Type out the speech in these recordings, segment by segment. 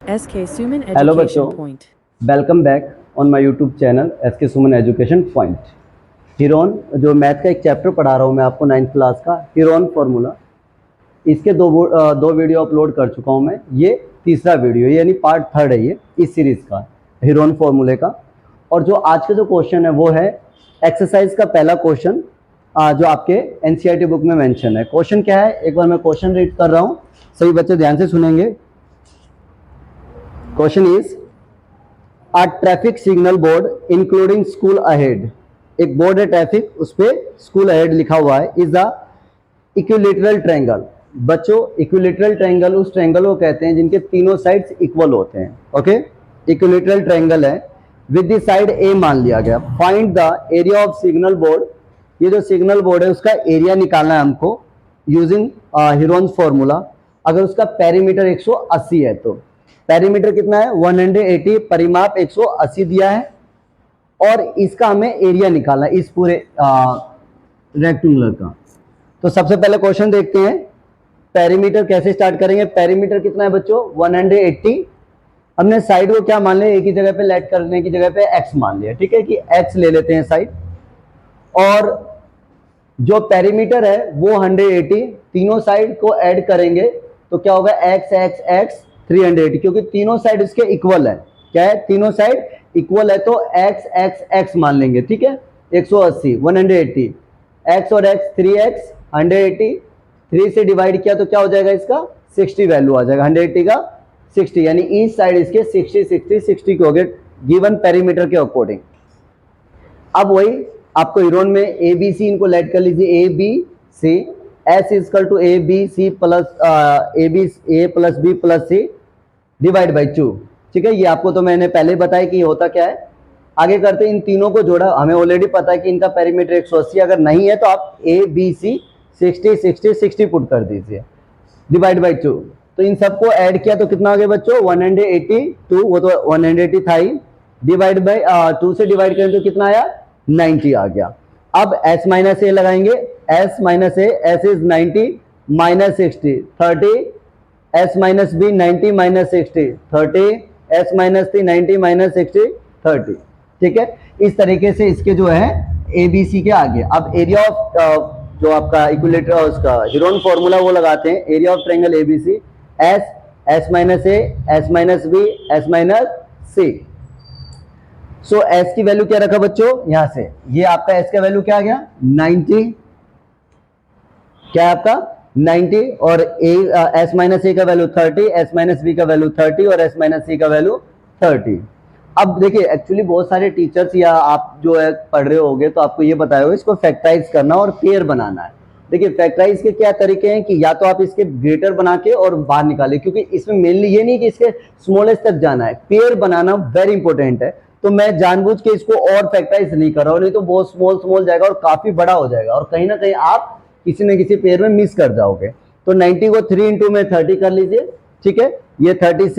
SK Suman hello Education बच्चों, Point. Welcome back on my YouTube channel SK Suman education point. Heron जो math का एक chapter पढ़ा रहा हूँ मैं आपको 9th क्लास का हीरोन फार्मूला, इसके दो वीडियो अपलोड कर चुका हूँ मैं। ये तीसरा वीडियो यानी पार्ट 3 है ये इस सीरीज का हीरोन फार्मूले का। और जो आज का जो क्वेश्चन है वो है एक्सरसाइज का पहला क्वेश्चन, जो आपके NCERT बुक में मेंशन है। क्वेश्चन क्या है, एक बार मैं क्वेश्चन रीड कर रहा हूँ, सभी बच्चे ध्यान से सुनेंगे। Question is a traffic signal board including school ahead. एक बोर्ड है ट्रैफिक, उस पे स्कूल अहेड लिखा हुआ है। Is a equilateral triangle. बच्चों, इक्विलेटरल ट्रायंगल उस ट्रायंगल को कहते हैं जिनके तीनों साइड्स इक्वल होते हैं। ओके, इक्विलेटरल ट्रायंगल है विद द साइड ए मान लिया गया। Find the area of signal board. ये जो सिग्नल बोर्ड है उसका एरिया निकालना है हमको यूजिंग हीरोन्स फॉर्मूला। अगर उसका पेरीमीटर 180 है तो पेरीमीटर कितना है 180, परिमाप 180 दिया है और इसका हमें एरिया निकालना है इस पूरे रेक्टेंगुलर का। तो सबसे पहले क्वेश्चन देखते हैं, पेरीमीटर कैसे स्टार्ट करेंगे। पेरीमीटर कितना है बच्चों 180। हमने साइड को क्या मान लिया, एक ही जगह पे लेट करने की जगह पे x मान लिया, ठीक है कि x ले लेते हैं साइड। और जो पेरीमीटर है वो 180, तीनों साइड को ऐड करेंगे तो क्या होगा x x x 380, क्योंकि तीनों साइड इसके इक्वल है। क्या है, तीनों साइड इक्वल है तो x x x मान लेंगे, ठीक है। 180 180, x और x 3x 180, 3 से डिवाइड किया तो क्या हो जाएगा, इसका 60 वैल्यू आ जाएगा 180 का 60, यानी ईच साइड इसके 60 60 60 के हो गए गिवन पेरीमीटर के अकॉर्डिंग। अब वही आपको हीरोन में ए बी सी इनको लेट कर लीजिए, A B C S is equal to A B C plus A plus B plus C divide by 2, ठीक है। ये आपको तो मैंने पहले बताया कि ये होता क्या है। आगे करते इन तीनों को जोड़ा, हमें ऑलरेडी पता है कि इनका पेरीमीटर 180, अगर नहीं है तो आप ए बी सी 60 60 60 पुट कर दीजिए डिवाइड बाई 2। तो इन सबको ऐड किया तो कितना आ गया बच्चों 182, वो तो 180 था ही, डिवाइड बाई 2 से डिवाइड करें तो कितना आया 90 आ गया। अब s माइनस ए लगाएंगे, s minus A, s is 90 minus 60 30, s minus B 90 minus 60 30, s minus C 90 minus 60 30, ठीक है। इस तरीके से इसके जो है ए बी सी के आगे। अब एरिया ऑफ जो आपका इक्विलेटर उसका हीरोन फॉर्मूला वो लगाते हैं, area of triangle ABC S S minus A S minus B S minus C. So S की वैल्यू क्या रखा बच्चों, यहां से ये आपका एस का वैल्यू क्या आ गया 90, क्या है आपका 90, और एस माइनस ए का वैल्यू 30, एस माइनस बी का वैल्यू 30 और एस माइनस सी का वैल्यू 30। अब देखिए एक्चुअली बहुत सारे टीचर्स या आप जो है पढ़ रहे होगे तो आपको ये बताया होगा इसको फैक्टराइज करना और पेयर बनाना है। देखिए फैक्टराइज के क्या तरीके हैं कि या तो आप इसके ग्रेटर बना के और बाहर निकाले, क्योंकि इसमें मेनली ये नहीं कि इसके स्मॉलेस्ट तक जाना है, पेयर बनाना वेरी इंपॉर्टेंट है। तो मैं जानबूझ के इसको और फैक्टराइज नहीं कर रहा हूं, नहीं तो बहुत स्मॉल स्मॉल जाएगा और काफी बड़ा हो जाएगा और कहीं ना कहीं आप किसी न किसी पेयर में मिस कर जाओगे। तो 90 को 3 इंटू में 30 कर लीजिए, ठीक है। ये 30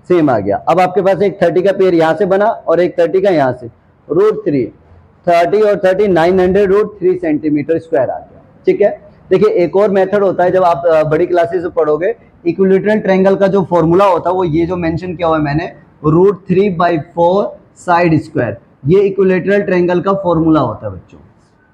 सेम आ गया। अब आपके पास एक 30 का पेयर यहां से बना और एक 30 का यहां से, √3 30 और 30 900 √3 सेंटीमीटर स्क्वायर आ गया, ठीक है। देखिए एक और मेथड होता है जब आप बड़ी क्लासेस में पढ़ोगे, इक्विलेटरल ट्रायंगल का जो फॉर्मूला होता है वो ये जो मेंशन किया हुआ है मैंने √3/4 साइड स्क्वायर, ये इक्विलेटरल ट्रायंगल का फॉर्मूला होता है बच्चों,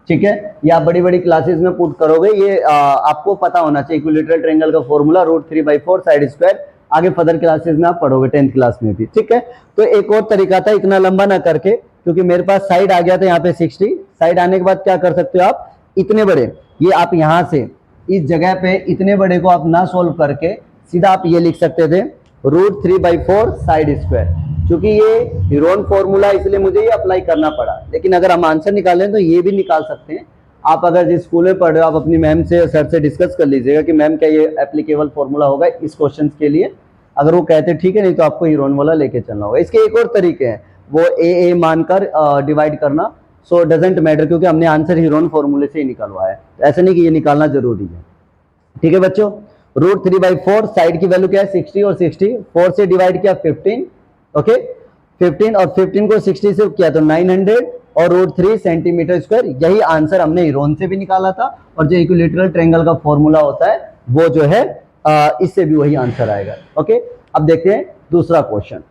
ठीक है। ये आप बड़ी बड़ी क्लासेस में पुट करोगे, ये आपको पता होना चाहिए इक्विलेटरल ट्रायंगल का फॉर्मूला √3/4 साइड स्क्वायर। आगे फर्दर क्लासेस में आप पढ़ोगे 10th क्लास में भी, ठीक है। तो एक और तरीका था इतना लंबा ना करके, क्योंकि मेरे पास साइड आ गया था यहाँ पे 60, साइड आने के बाद क्या कर सकते हो आप, इतने बड़े ये आप यहाँ से इस जगह पे इतने बड़े को आप ना सोल्व करके सीधा आप ये लिख सकते थे √3/4 साइड स्क्वायर। क्योंकि ये हीरोन फॉर्मूला इसलिए मुझे ये अप्लाई करना पड़ा, लेकिन अगर हम आंसर निकालें तो ये भी निकाल सकते हैं। आप अगर जिस स्कूल में पढ़ रहे हो आप अपनी मैम से सर से डिस्कस कर लीजिएगा कि मैम क्या ये एप्लीकेबल फॉर्मूला होगा इस क्वेश्चन के लिए। अगर वो कहते ठीक है, नहीं तो आपको हीरोन वाला लेके चलना होगा। इसके एक और तरीके हैं, वो ए मानकर डिवाइड करना, सो डजेंट मैटर, क्योंकि हमने आंसर हीरोन फॉर्मूले से ही निकालवाया है, ऐसा नहीं कि ये निकालना जरूरी है, ठीक है बच्चों। √3/4 साइड की वैल्यू क्या है 60 और 60, 4 से डिवाइड किया 15, ओके 15 और 15 को 60 से किया तो 900 और √3 सेंटीमीटर स्क्वायर। यही आंसर हमने हीरोन से भी निकाला था और जो इक्विलेटरल ट्रायंगल का फॉर्मूला होता है वो जो है इससे भी वही आंसर आएगा, ओके। अब देखते हैं दूसरा क्वेश्चन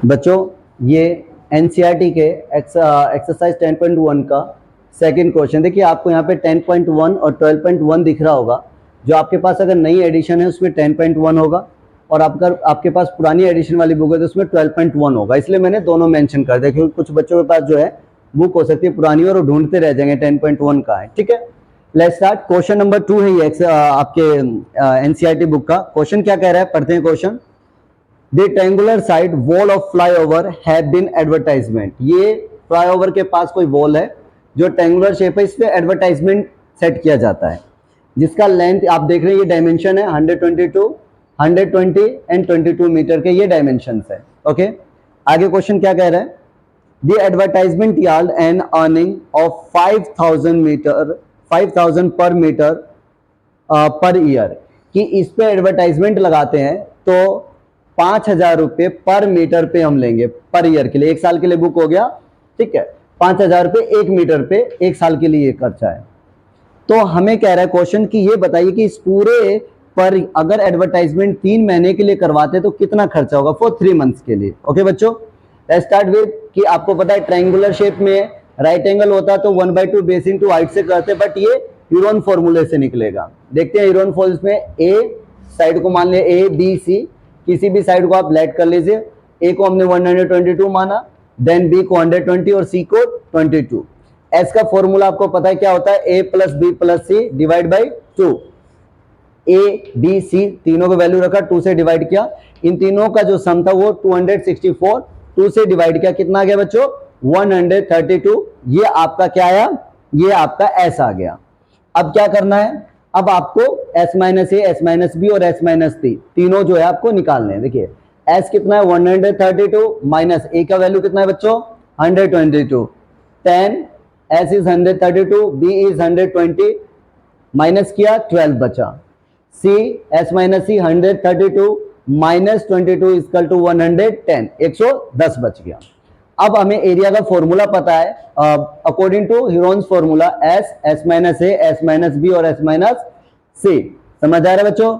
बच्चों, ये एनसीईआरटी के एक्सरसाइज 10.1 का सेकंड क्वेश्चन। देखिए आपको यहाँ पे 10.1 और 12.1 दिख रहा होगा। जो आपके पास अगर नई एडिशन है उसमें 10.1 होगा, और आपके पास पुरानी एडिशन वाली बुक है तो उसमें 12.1 होगा। इसलिए मैंने दोनों मेंशन कर दिया, क्योंकि कुछ बच्चों के पास जो है बुक हो सकती है पुरानी और वो ढूंढते रह जाएंगे 10.1 का है। ठीक है, लेट्स स्टार्ट। क्वेश्चन नंबर 2 है ये आपके एनसीईआरटी बुक का। क्वेश्चन क्या कह रहा है, पढ़ते हैं question. The triangular side wall of flyover have been advertisement. ये फ्लाईओवर के पास कोई वॉल है जो ट्रायंगुलर शेप है, इस पे एडवर्टाइजमेंट सेट किया जाता है, जिसका लेंथ आप देख रहे हैं, ये डायमेंशन है 122, 120 एंड 22 मीटर के ये डायमेंशन है। ओके, आगे क्वेश्चन क्या कह रहा है। The advertisement yard an earning of 5000 पर मीटर पर ईयर, कि इस पे एडवर्टाइजमेंट लगाते हैं तो 5000 रुपये पर मीटर पे हम लेंगे पर ईयर के लिए। एक साल के लिए बुक हो गया, ठीक है, 5000 रुपये 1 मीटर पे एक साल के लिए खर्चा है। तो हमें कह रहा है क्वेश्चन कि ये बताइए कि इस पूरे पर अगर एडवर्टाइजमेंट 3 महीने के लिए करवाते तो कितना खर्चा होगा फॉर 3 मंथ्स के लिए। ओके बच्चों, लेट्स स्टार्ट विद कि आपको पता है ट्रायंगुलर शेप में राइट एंगल होता तो 1/2 बेस इनटू हाइट से करते, बट ये ह्यूरॉन फॉर्मूले से निकलेगा। देखते हैं ह्यूरॉन फॉर्मूले में ए साइड को मान लिया ए बी सी, किसी भी साइड को आप लेट कर लीजिए। ए को हमने 122 माना, देन बी को 120 और सी को 22। एस का फॉर्मूला आपको पता है क्या होता है, A plus B plus C divide by 2। A B C तीनों को वैल्यू रखा, 2 से डिवाइड किया, इन तीनों का जो सम था वो 264, 2 से डिवाइड किया, कितना आ गया बच्चों 132। ये आपका क्या आया, ये आपका एस आ गया। अब क्या करना है, अब आपको S minus A, S minus B और एस माइनस सी तीनों जो है आपको निकालने हैं। देखिए एस कितना है 132 माइनस ए का वैल्यू कितना है बच्चों 122, 10 S is 132, B is 120, minus किया 12 बचा। C S minus C 132 minus 22 equal to 110, 110 बच गया। अब हमें एरिया का फॉर्मूला पता है according to Heron's formula, S, S minus A, S minus B और एस माइनस सी। समझ आ रहा है बच्चों,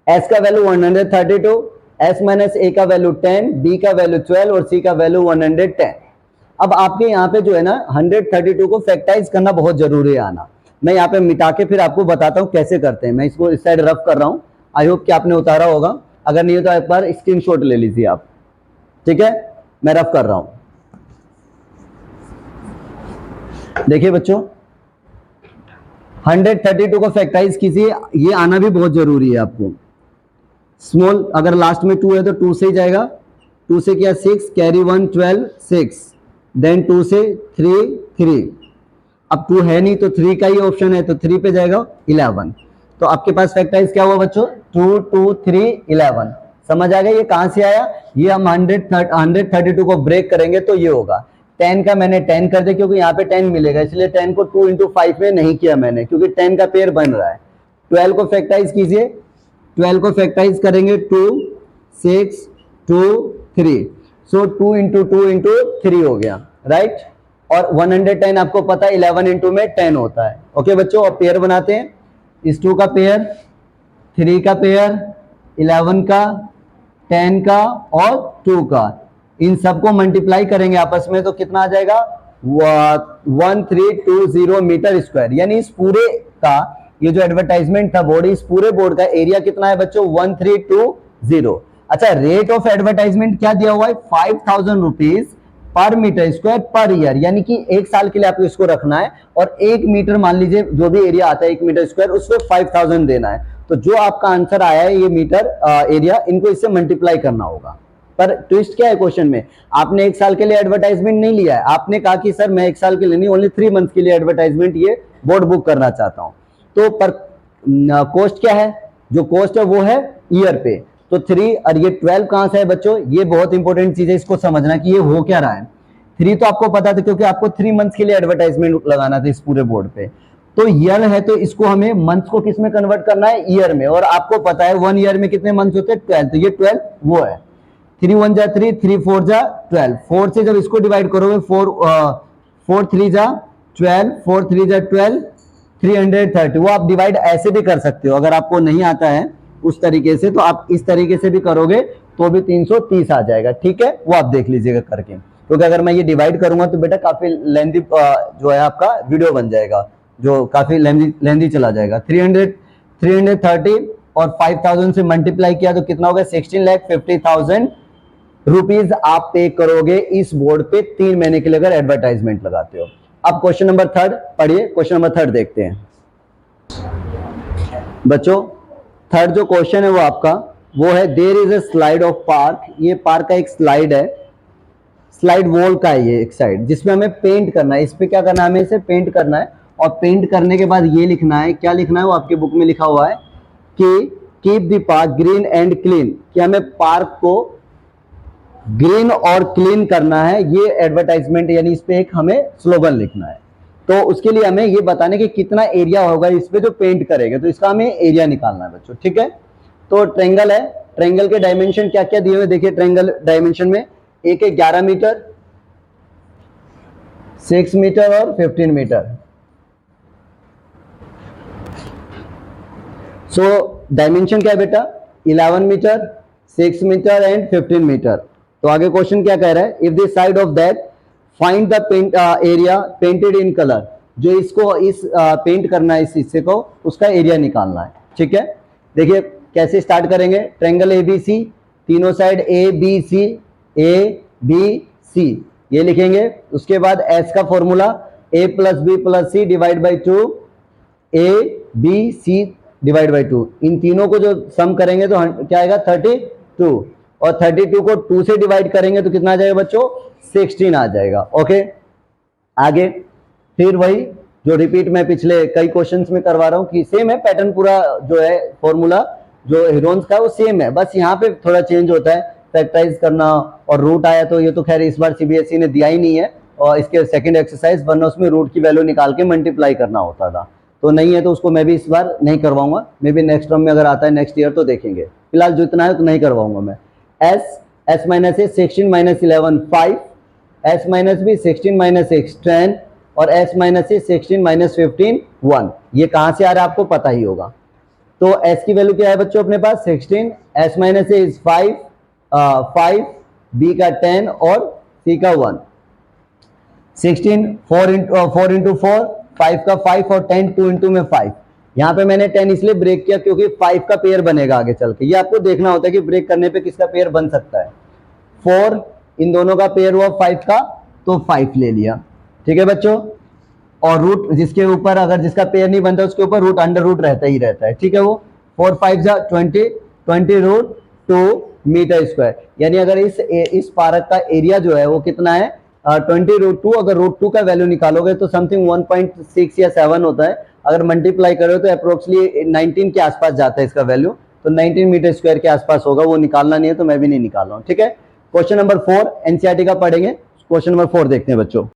एस का वैल्यू 132, एस माइनस ए का वैल्यू 10, बी का वैल्यू 12 और सी का वैल्यू 110। अब आपके यहाँ पे जो है ना 132 को फैक्टराइज करना बहुत जरूरी है आना। मैं यहाँ पे मिटा के फिर आपको बताता हूँ कैसे करते हैं। मैं इसको इस साइड रफ कर रहा हूँ, आई होप कि आपने उतारा होगा, अगर नहीं हो तो एक बार स्क्रीनशॉट ले लीजिए आप। ठीक है, मैं रफ कर रहा हूं। देखिए बच्चों 132 को फैक्टराइज कीजिए, ये आना भी बहुत जरूरी है आपको। स्मॉल अगर लास्ट में 2 है तो 2 से ही जाएगा, 2 से किया 6, कैरी 1 12, 6, देन 2 से 3 3, अब 2 है नहीं तो 3 का ही ऑप्शन है तो 3 पे जाएगा 11। तो आपके पास फैक्टराइज क्या हुआ बच्चों 2 2 3 11। समझ आ गया ये कहां से आया, ये हम 132 को ब्रेक करेंगे तो ये होगा 10 का मैंने 10 कर दिया क्योंकि यहाँ पे 10 मिलेगा, इसलिए 10 को 2 इंटू 5 में नहीं किया मैंने क्योंकि 10 का पेयर बन रहा है। 12 को फैक्टराइज कीजिए, 12 को फैक्टराइज करेंगे 2 6 2 3, सो 2 इंटू 2 इंटू 3 हो गया राइट। और 110 आपको पता है 11 इंटू में 10 होता है। ओके बच्चों, अब पेयर बनाते हैं, इस 2 का पेयर, 3 का पेयर, 11 का, 10 का और 2 का, इन सबको मल्टीप्लाई करेंगे आपस में तो कितना आ जाएगा 1320 मीटर स्क्वायर। यानी इस पूरे का ये जो एडवर्टाइजमेंट था बोर्ड, इस पूरे बोर्ड का एरिया कितना है बच्चों 1320। अच्छा, रेट ऑफ एडवर्टाइजमेंट क्या दिया हुआ है 5000 rupees per metre square per year, यानी कि एक साल के लिए आपको इसको रखना है और 1 मीटर मान लीजिए जो भी एरिया आता है 1 मीटर स्क्वायर उसको 5000 देना है। तो जो आपका आंसर आया है ये मीटर एरिया, इनको इससे मल्टीप्लाई करना होगा। पर ट्विस्ट क्या है क्वेश्चन में, आपने एक साल के लिए एडवर्टाइजमेंट नहीं लिया है, आपने कहा कि सर मैं एक साल के लिए नहीं ओनली 3 मंथ के लिए एडवर्टाइजमेंट ये बोर्ड बुक करना चाहता हूं। तो पर कॉस्ट क्या है, जो कॉस्ट है वो है ईयर पे। तो 3 और ये 12 कहां से है बच्चों, ये बहुत इंपॉर्टेंट चीज है, इसको समझना कि ये हो क्या रहा है। 3 तो आपको पता था क्योंकि आपको 3 मंथ के लिए एडवर्टाइजमेंट लगाना था इस पूरे बोर्ड पे। तो ईयर है तो इसको हमें मंथ को किस में कन्वर्ट करना है ईयर में, और आपको पता है 1 ईयर में कितने मंथ होते हैं 12, तो ये 12 वो है। 3 1 जा 3, 3 4 जा 12, 4 से जब इसको डिवाइड करोगे 4 3 जा 12, 4 3 जा 12, 330। वो आप डिवाइड ऐसे भी कर सकते हो, अगर आपको नहीं आता है उस तरीके से, तो आप इस तरीके से भी करोगे तो भी 330 आ जाएगा। ठीक है, वो आप देख लीजिएगा करके, क्योंकि अगर मैं ये डिवाइड करूंगा तो बेटा काफी लेंथी जो है आपका वीडियो बन जाएगा, जो काफी लेंथी चला जाएगा। 330 और 5000 से मल्टीप्लाई किया तो कितना होगा, 16,50,000 रुपीज आप पे करोगे इस बोर्ड पे 3 महीने के लिए अगर एडवर्टाइजमेंट लगाते हो। अब क्वेश्चन नंबर 3 पढ़िए, क्वेश्चन नंबर 3 देखते हैं बच्चों। थर्ड जो क्वेश्चन है वो आपका वो है, there is a slide of park. ये पार्क का एक स्लाइड है, स्लाइड वॉल का है ये एक साइड, जिसमें हमें पेंट करना है। इस पे क्या करना है, हमें इसे पेंट करना है, और पेंट करने के बाद ये लिखना है, क्या लिखना है वो आपके बुक में लिखा हुआ है कि keep the park green and clean, कि हमें पार्क को ग्रीन और क्लीन करना है। ये एडवर्टाइजमेंट यानी इस पे एक हमें स्लोगन लिखना है। तो उसके लिए हमें ये बताने कि कितना एरिया होगा इस पे जो पेंट करेगा, तो इसका हमें एरिया निकालना है बच्चों। ठीक है, तो ट्रेंगल है, ट्रेंगल के डायमेंशन क्या क्या दिए हुए देखिए। ट्रेंगल डायमेंशन में एक है 11 मीटर, 6 मीटर और 15 मीटर। सो डायमेंशन क्या है बेटा, 11 मीटर, 6 मीटर एंड 15 मीटर। तो आगे क्वेश्चन क्या कह रहा है, if the side of that find the paint area painted in colour. जो इसको इस पेंट करना है इस हिस्से को, उसका एरिया निकालना है। ठीक है, देखिए कैसे स्टार्ट करेंगे। ट्रायंगल एबीसी, तीनों साइड ए बी सी ये लिखेंगे। उसके बाद एस का formula a plus B plus C divide by 2, A B C divide by 2। इन तीनों को जो सम करेंगे तो क्या आएगा 32, और 32 को 2 से डिवाइड करेंगे तो कितना आ जाएगा बच्चों, 16 आ जाएगा। ओके, आगे फिर वही जो रिपीट मैं पिछले कई क्वेश्चंस में करवा रहा हूं कि सेम है पैटर्न, पूरा जो है फॉर्मूला जो हीरोन्स का वो सेम है, बस यहाँ पे थोड़ा चेंज होता है, फैक्टराइज करना और रूट आया। तो ये तो खैर इस बार सीबीएसई ने दिया ही नहीं है, और इसके सेकंड एक्सरसाइज, वरना उसमें रूट की वैल्यू निकाल के मल्टीप्लाई करना होता था, तो नहीं है, तो उसको मैं भी इस बार नहीं करवाऊंगा। मे बी नेक्स्ट टर्म में अगर आता है नेक्स्ट ईयर तो देखेंगे, फिलहाल जो इतना है तो नहीं करवाऊंगा मैं। S minus A 16 minus 11 5, S minus B 16 minus 6 10, और एस माइनस सी 16 माइनस 15 1। ये कहां से आ रहा है आपको पता ही होगा। तो एस की वैल्यू क्या है बच्चों अपने पास 16, S minus A is 5, B का 10 और सी का 1। 16 4 इंटू 4, 5 का 5 और 10 2 इंटू में 5। यहाँ पे मैंने 10 इसलिए ब्रेक किया क्योंकि 5 का पेयर बनेगा आगे चल के, ये आपको देखना होता है कि ब्रेक करने पे किसका पेयर बन सकता है। 4 इन दोनों का पेयर हुआ 5 का, तो 5 ले लिया। ठीक है बच्चों, और रूट जिसके ऊपर अगर जिसका पेयर नहीं बनता उसके ऊपर रूट अंडर रूट रहता ही रहता है। ठीक है, वो 4 5 जा 20 रूट 2 मीटर स्क्वायर। यानी अगर इस पार्क का एरिया जो है वो कितना है 20 रूट 2। अगर रूट 2 का वैल्यू निकालोगे तो समथिंग 1.6 या 7 होता है। अगर मल्टीप्लाई करो तो अप्रोक्सीमेटली 19 के आसपास जाता है इसका वैल्यू, तो 19 मीटर स्क्वायर के आसपास होगा। वो निकालना नहीं है तो मैं भी नहीं निकाल रहा हूँ। ठीक है, क्वेश्चन नंबर 4 एनसीईआरटी का पढ़ेंगे। क्वेश्चन नंबर 4 देखते हैं बच्चों।